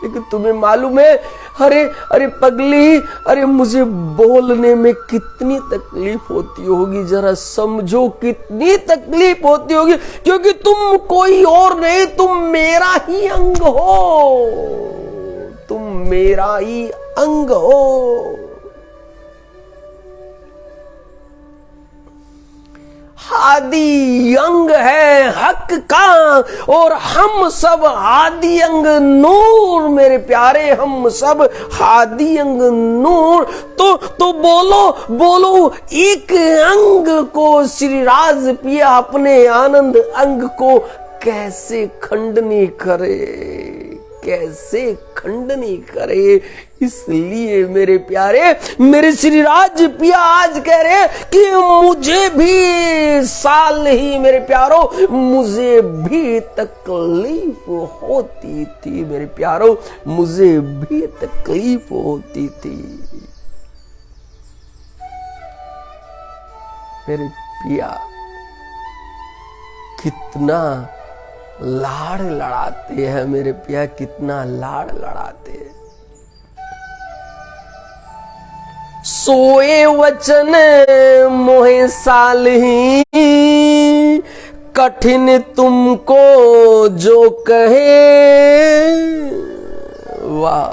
लेकिन तुम्हें मालूम है, अरे पगली, अरे मुझे बोलने में कितनी तकलीफ होती होगी, जरा समझो कितनी तकलीफ होती होगी, क्योंकि तुम कोई और नहीं, तुम मेरा ही अंग हो, तुम मेरा ही अंग हो। आदि अंग है हक का, और हम सब आदि अंग नूर मेरे प्यारे, हम सब आदि अंग नूर। तो बोलो एक अंग को श्रीराज पिया अपने आनंद अंग को कैसे खंडनी करे, कैसे खंडनी करे। इसलिए मेरे प्यारे, मेरे श्रीराज पिया आज कह रहे कि मुझे भी साल ही मेरे प्यारो, मुझे भी तकलीफ होती थी मेरे प्यारो, मुझे भी तकलीफ होती थी मेरे पिया। कितना लाड़ लड़ाते हैं मेरे पिया, कितना लाड़ लड़ाते हैं। सोए वचन मोहे साल ही, कठिन तुमको जो कहे, वाह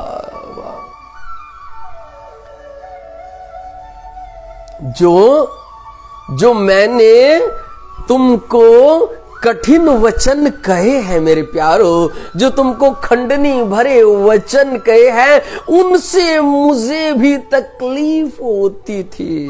वाह, जो मैंने तुमको कठिन वचन कहे हैं मेरे प्यारो, जो तुमको खंडनी भरे वचन कहे हैं, उनसे मुझे भी तकलीफ होती थी,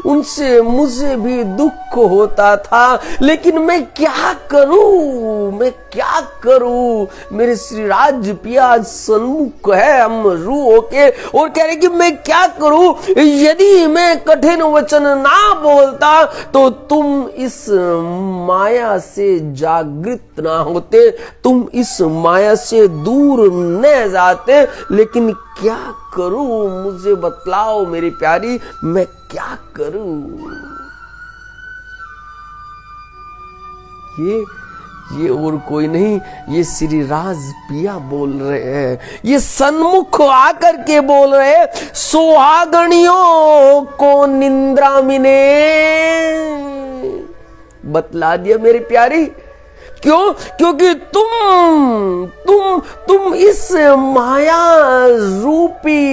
उनसे मुझे भी दुख होता था। लेकिन मैं क्या करूं, मैं क्या करूं? मेरे श्री राज पिया सन्मुख है हम रू होके और कह रहे कि मैं क्या करूं? यदि मैं कठिन वचन ना बोलता तो तुम इस माया से जागृत ना होते, तुम इस माया से दूर न जाते। लेकिन क्या करूं, मुझे बतलाओ मेरी प्यारी, मैं क्या करूं? ये और कोई नहीं, ये श्री राज पिया बोल रहे हैं, ये सन्मुख आकर के बोल रहे हैं। सुहागणियों को निंद्रा मिने, बतला दिया मेरी प्यारी। क्यों? क्योंकि तुम इस माया रूपी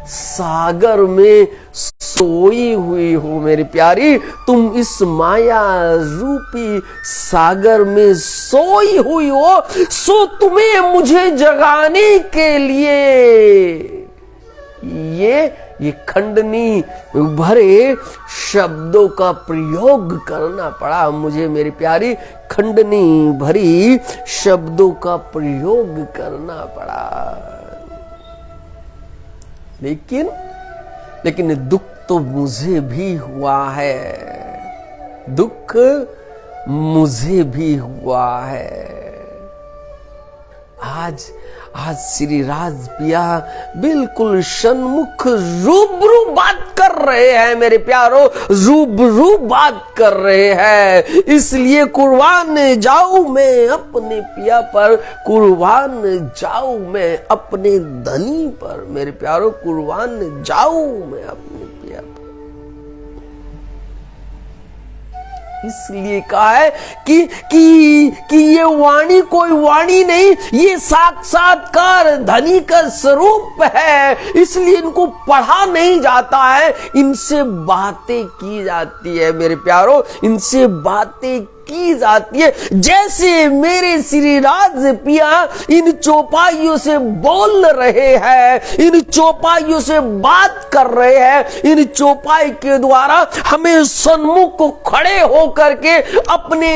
सागर में सोई हुई हो मेरी प्यारी, तुम इस माया रूपी सागर में सोई हुई हो। सो तुम्हें मुझे जगाने के लिए ये खंडनी भरे शब्दों का प्रयोग करना पड़ा मुझे मेरी प्यारी, खंडनी भरी शब्दों का प्रयोग करना पड़ा। लेकिन दुख तो मुझे भी हुआ है, दुख मुझे भी हुआ है। आज श्री राज पिया बिल्कुल सन्मुख रूबरू बात कर रहे हैं मेरे प्यारो, रूबरू बात कर रहे हैं। इसलिए कुर्बान जाऊं मैं अपने पिया पर, कुर्बान जाऊं मैं अपने धनी पर मेरे प्यारो, कुर्बान जाऊं मैं अपने पिया पर। इसलिए कहा है कि ये वाणी कोई वाणी नहीं, ये साक्षात्कार धनी का स्वरूप है। इसलिए इनको पढ़ा नहीं जाता है, इनसे बातें की जाती है मेरे प्यारो, इनसे बातें की जाती है। जैसे मेरे श्री राज पिया इन चौपाइयों से बोल रहे हैं, इन चौपाइयों से बात कर रहे हैं, इन चौपाई के द्वारा हमें सन्मुख को खड़े होकर के अपने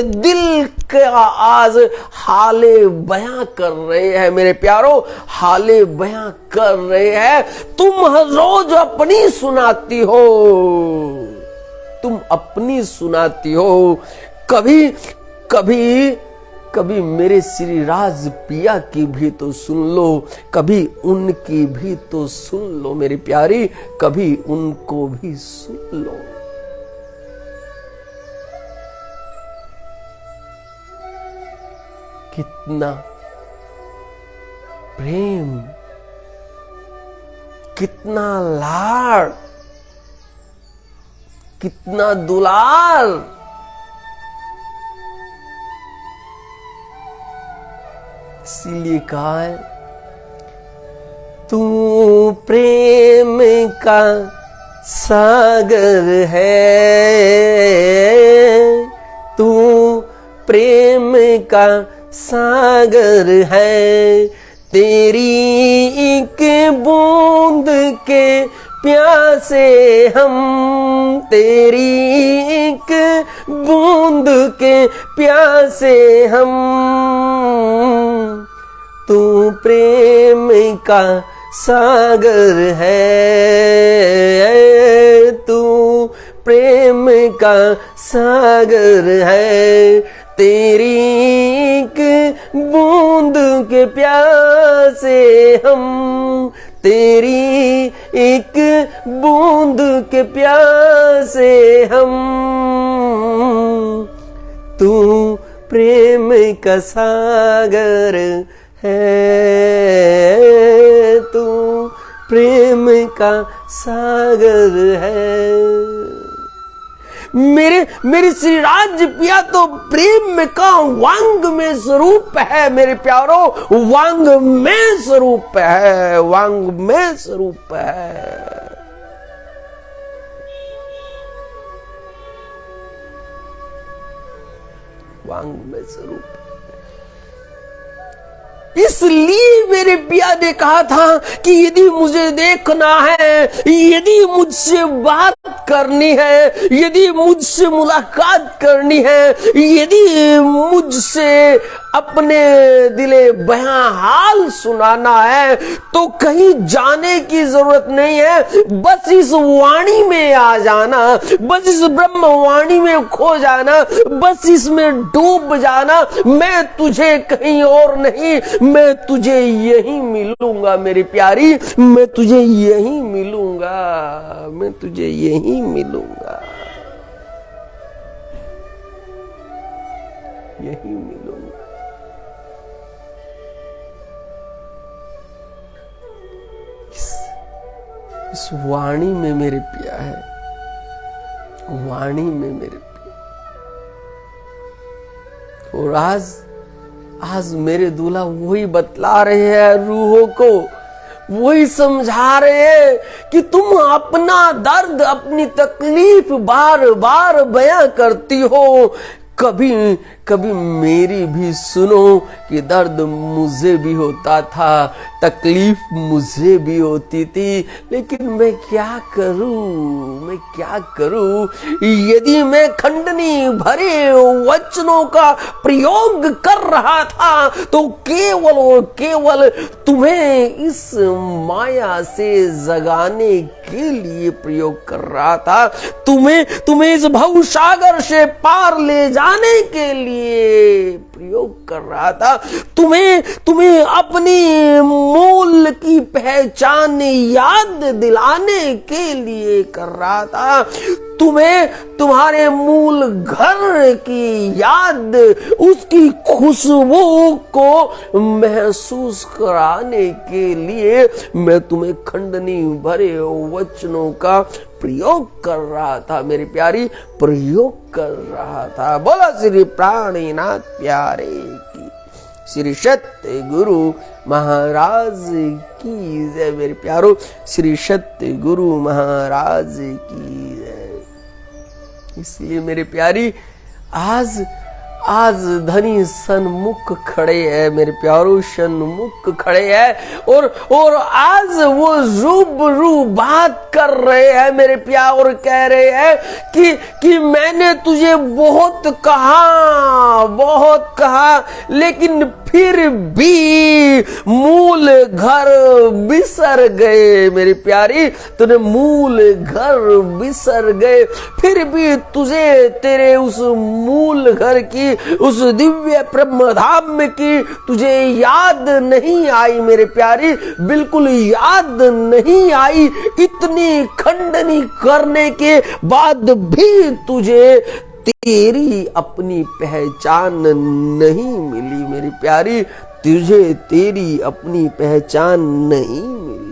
दिल का आज हाले बयां कर रहे हैं मेरे प्यारो, हाले बयां कर रहे हैं। तुम हर रोज अपनी सुनाती हो, तुम अपनी सुनाती हो। कभी मेरे श्री राज पिया की भी तो सुन लो, कभी उनकी भी तो सुन लो मेरी प्यारी, कभी उनको भी सुन लो। कितना प्रेम, कितना लाड़, कितना दुलार इसीलिए कहा है, तू प्रेम का सागर है, तू प्रेम का सागर है। तेरी एक बूंद के प्यासे हम, तेरी एक बूंद के प्यासे हम। तू प्रेम का सागर है, तू प्रेम का सागर है। तेरी एक बूंद के प्यासे हम, तेरी एक बूंद के प्यासे हम। तू प्रेम का सागर है, तू प्रेम का सागर है। मेरे श्री राज पिया तो प्रेम का वांग में स्वरूप है मेरे प्यारो, वांग में स्वरूप है, वांग में स्वरूप है। वांग्मय स्वरूप। इसलिए मेरे पिया ने कहा था कि यदि मुझे देखना है, यदि मुझसे बात करनी है, यदि मुझसे मुलाकात करनी है, यदि मुझसे अपने दिले बयां हाल सुनाना है, तो कहीं जाने की जरूरत नहीं है। बस इस वाणी में आ जाना, बस इस ब्रह्म वाणी में खो जाना, बस इसमें डूब जाना। मैं तुझे कहीं और नहीं, मैं तुझे यहीं मिलूंगा मेरी प्यारी, मैं तुझे यहीं मिलूंगा, मैं तुझे यहीं मिलूंगा, यहीं मिलूंगा। इस वाणी में मेरे पिया है, वाणी में मेरे पिया। और आज मेरे दूल्हा वही बतला रहे हैं रूहों को, वही समझा रहे हैं कि तुम अपना दर्द, अपनी तकलीफ बार बार बयां करती हो, कभी कभी मेरी भी सुनो कि दर्द मुझे भी होता था, तकलीफ मुझे भी होती थी, लेकिन मैं क्या करूं, मैं क्या करूं। यदि मैं खंडनी भरे वचनों का प्रयोग कर रहा था तो केवल और केवल तुम्हें इस माया से जगाने के लिए प्रयोग कर रहा था, तुम्हें इस भवसागर से पार ले जाने के लिए प्रयोग कर रहा था, तुम्हें अपनी मूल की पहचान याद दिलाने के लिए कर रहा था, तुम्हें तुम्हारे मूल घर की याद, उसकी खुशबू को महसूस कराने के लिए मैं तुम्हें खंडनी भरे वचनों का प्रयोग कर रहा था मेरी प्यारी, प्रयोग कर रहा था। बोला श्री प्राणीनाथ प्यारे की, श्री सत्य गुरु महाराज की जय मेरे प्यारो, श्री सत्य गुरु महाराज की जय। इसलिए मेरे प्यारी आज धनी सन्मुख खड़े हैं मेरे प्यारो, सन्मुख खड़े हैं और आज वो रूबरू बात कर रहे हैं मेरे प्यार, और कह रहे हैं कि मैंने तुझे बहुत कहा, लेकिन फिर भी मूल घर बिसर गए मेरी प्यारी, तूने मूल घर बिसर गए, फिर भी तुझे तेरे उस मूल घर की, उस दिव्य ब्रह्म धाम की तुझे याद नहीं आई मेरे प्यारी, बिल्कुल याद नहीं आई। इतनी खंडनी करने के बाद भी तुझे तेरी अपनी पहचान नहीं मिली मेरी प्यारी, तुझे तेरी अपनी पहचान नहीं मिली।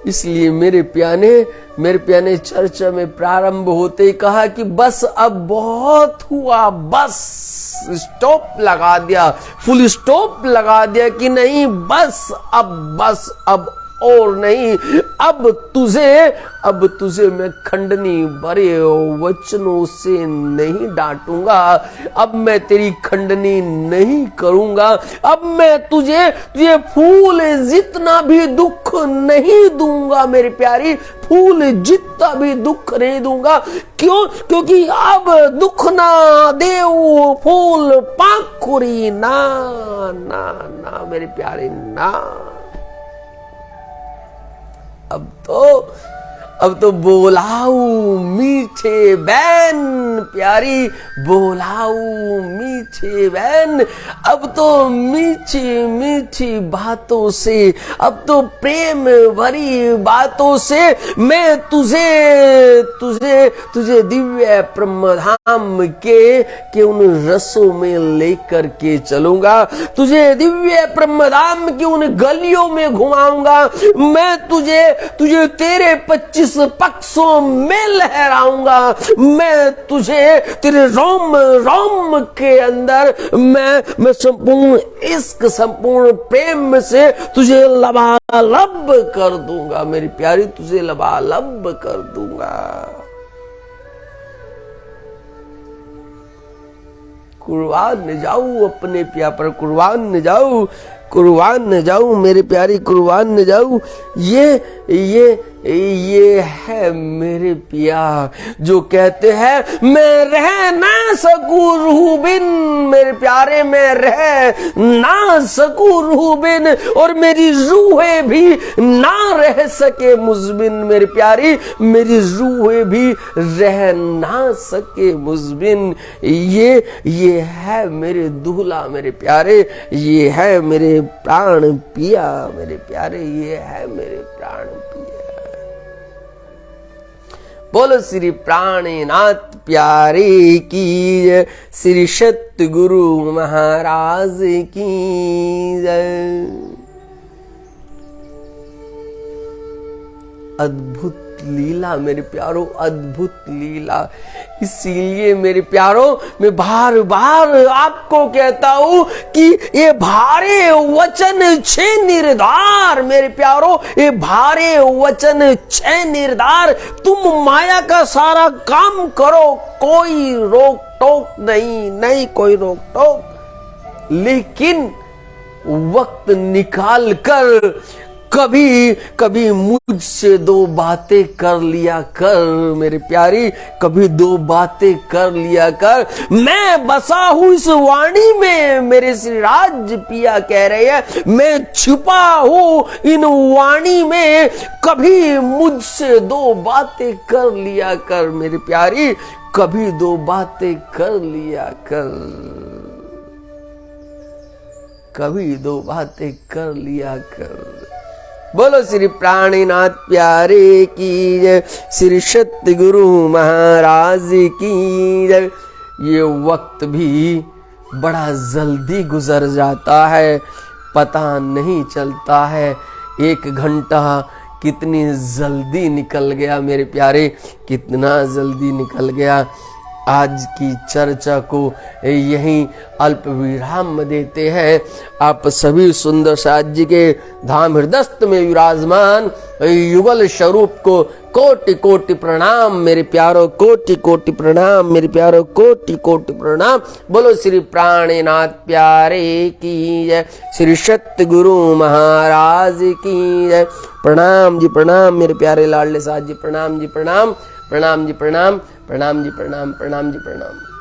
इसलिए मेरे प्याने चर्चा में प्रारंभ होते ही कहा कि बस अब बहुत हुआ, बस स्टॉप लगा दिया, फुल स्टॉप लगा दिया कि नहीं, बस अब और नहीं, अब तुझे मैं खंडनी भरे वचनों से नहीं डांटूंगा, अब मैं तेरी खंडनी नहीं करूंगा, अब मैं तुझे फूल जितना भी दुख नहीं दूंगा मेरी प्यारी, फूल जितना भी दुख नहीं दूंगा। क्यों? क्योंकि अब दुख ना देव फूल पाखुरी ना ना ना मेरे प्यारे ना। अब तो बोलाऊ मीठे बैन प्यारी, बोलाऊ मीठे बैन, अब तो मीठी मीठी बातों से, अब तो प्रेम भरी बातों से मैं तुझे दिव्य ब्रह्मधाम के उन रसों में लेकर के चलूंगा, तुझे दिव्य ब्रह्मधाम की उन गलियों में घुमाऊंगा, मैं तुझे तेरे 25 इस पक्षों में लहराऊंगा। मैं तुझे तेरे रोम रोम के अंदर मैं संपूर्ण इश्क, संपूर्ण प्रेम से तुझे लबालब कर दूंगा मेरी प्यारी, तुझे लबालब कर दूंगा। कुर्बान जाऊं अपने पिया पर, कुर्बान जाऊं, कुर्बान जाऊं मेरे प्यारी, कुर्बान जाऊं। ये है मेरे पिया जो कहते हैं मैं रह ना सकूं रूह बिन, मेरे प्यारे मैं रह ना सकूं रूह बिन, और मेरी रूहें भी ना रह सके मुज़बिन, मेरे प्यारी मेरी रूहें भी रह ना सके मुज़बिन। ये है मेरे दूल्हा मेरे प्यारे, ये है मेरे प्राण पिया मेरे प्यारे, ये है मेरे प्राण पिया। बोलो श्री प्राणनाथ प्यारे की, श्री सतगुरु महाराज की जय। अद्भुत लीला मेरे प्यारो, अद्भुत लीला। इसीलिए मेरे प्यारो मैं बार बार आपको कहता हूं कि ये भारे वचन छे निर्धार मेरे प्यारो, ये भारे वचन छे निर्धार। तुम माया का सारा काम करो, कोई रोक टोक नहीं, नहीं कोई रोक टोक, लेकिन वक्त निकाल कर कभी कभी मुझसे दो बातें कर लिया कर मेरे प्यारी, कभी दो बातें कर लिया कर। मैं बसा हूं इस वाणी में, मेरे श्री राज पिया कह रहे हैं, मैं छुपा हूं इन वाणी में, कभी मुझसे दो बातें कर लिया कर मेरे प्यारी, कभी दो बातें कर लिया कर, कभी दो बातें कर लिया कर। बोलो श्री प्राणनाथ प्यारे की जय, श्री सतगुरु महाराज की जय। ये वक्त भी बड़ा जल्दी गुजर जाता है, पता नहीं चलता है। एक घंटा कितनी जल्दी निकल गया मेरे प्यारे, कितना जल्दी निकल गया। आज की चर्चा को यहीं अल्प विराम देते हैं। आप सभी सुंदर साज जी के धाम हृदयस्थ में विराजमान युगल स्वरूप को कोटि कोटि प्रणाम मेरे प्यारो, कोटि कोटि प्रणाम मेरे प्यारो, कोटि कोटि प्रणाम। बोलो श्री प्राणनाथ प्यारे की जय, श्री सतगुरु महाराज की जय। प्रणाम जी प्रणाम मेरे प्यारे लाडले साज जी, प्रणाम जी प्रणाम, प्रणाम जी प्रणाम, प्रणाम जी प्रणाम, प्रणाम जी प्रणाम।